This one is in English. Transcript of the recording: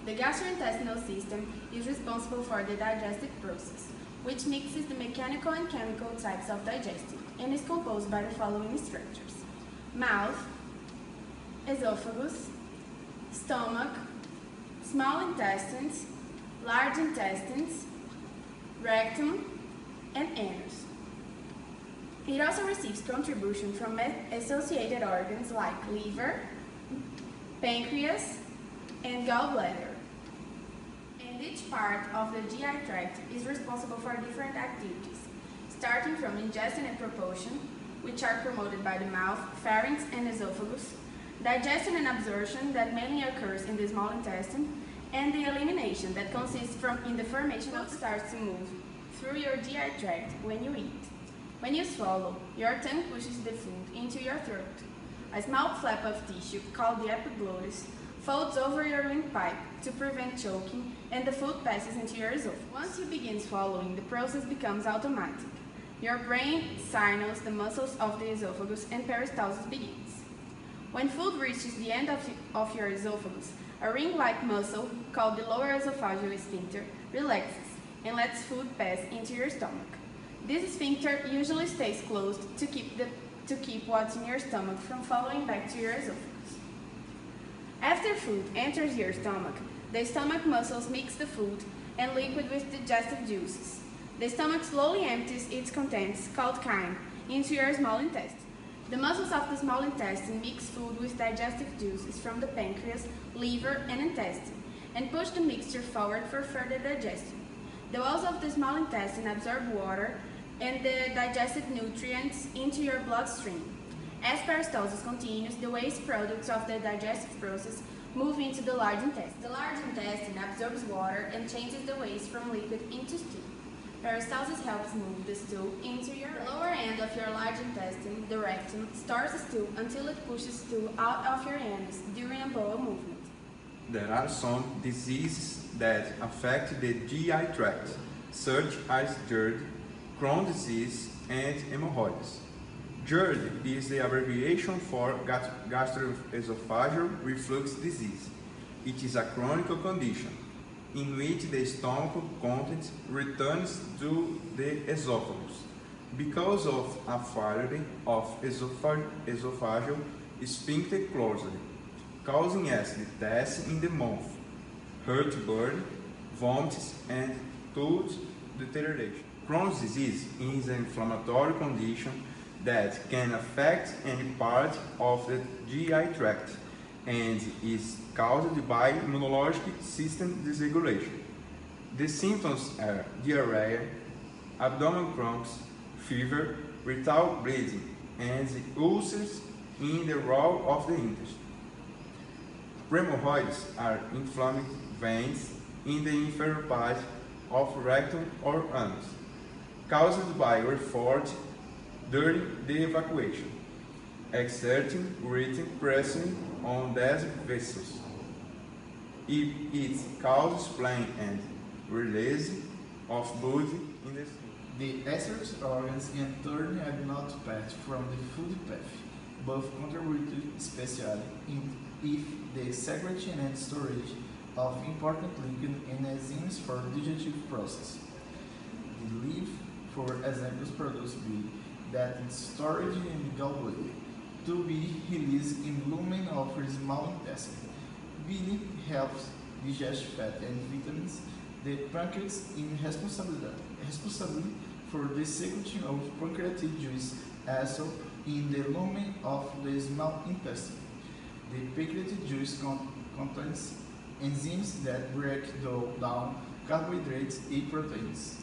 The gastrointestinal system is responsible for the digestive process, which mixes the mechanical and chemical types of digestion and is composed by the following structures: mouth, esophagus, stomach, small intestines, large intestines, rectum, and anus. It also receives contribution from associated organs like liver, pancreas, and gallbladder. And each part of the GI tract is responsible for different activities, starting from ingestion and propulsion, which are promoted by the mouth, pharynx, and esophagus, digestion and absorption that mainly occurs in the small intestine, and the elimination that consists in the formation of starts to move through your GI tract when you eat. When you swallow, your tongue pushes the food into your throat. A small flap of tissue, called the epiglottis, folds over your windpipe to prevent choking, and the food passes into your esophagus. Once you begin swallowing, the process becomes automatic. Your brain signals the muscles of the esophagus and peristalsis begins. When food reaches the end of your esophagus, a ring-like muscle, called the lower esophageal sphincter, relaxes and lets food pass into your stomach. This sphincter usually stays closed to keep what's in your stomach from falling back to your esophagus. After food enters your stomach, the stomach muscles mix the food and liquid with digestive juices. The stomach slowly empties its contents, called chyme, into your small intestine. The muscles of the small intestine mix food with digestive juices from the pancreas, liver, and intestine, and push the mixture forward for further digestion. The walls of the small intestine absorb water and the digested nutrients into your bloodstream. As peristalsis continues, the waste products of the digestive process move into the large intestine. The large intestine absorbs water and changes the waste from liquid into stool. Peristalsis helps move the stool into your rectum. The lower end of your large intestine, the rectum, stores stool until it pushes stool out of your anus during a bowel movement. There are some diseases that affect the GI tract, such as GERD, Crohn's disease, and hemorrhoids. GERD is the abbreviation for gastroesophageal reflux disease. It is a chronic condition in which the stomach content returns to the esophagus because of a failure of esophageal sphincter closure, causing acid tests in the mouth, heartburn, vomits, and tooth deterioration. Crohn's disease is an inflammatory condition that can affect any part of the GI tract and is caused by immunologic system dysregulation. The symptoms are diarrhea, abdominal cramps, fever, without bleeding, and ulcers in the wall of the intestine. Hemorrhoids are inflamed veins in the inferior part of rectum or anus, caused by effort during the evacuation, exerting great pressure on these vessels. It causes pain and release of blood in the skin. The excess organs in turn are not passed from the food path, but contribute especially if the segregation and storage of important liquid and enzymes for digestive process. The liver, for example, produces bile that is stored in the gallbladder to be released in lumen of the small intestine. Bile helps digest fat and vitamins. The pancreas is responsible for the secretion of pancreatic juice also in the lumen of the small intestine. The pancreatic juice contains enzymes that break down carbohydrates and proteins.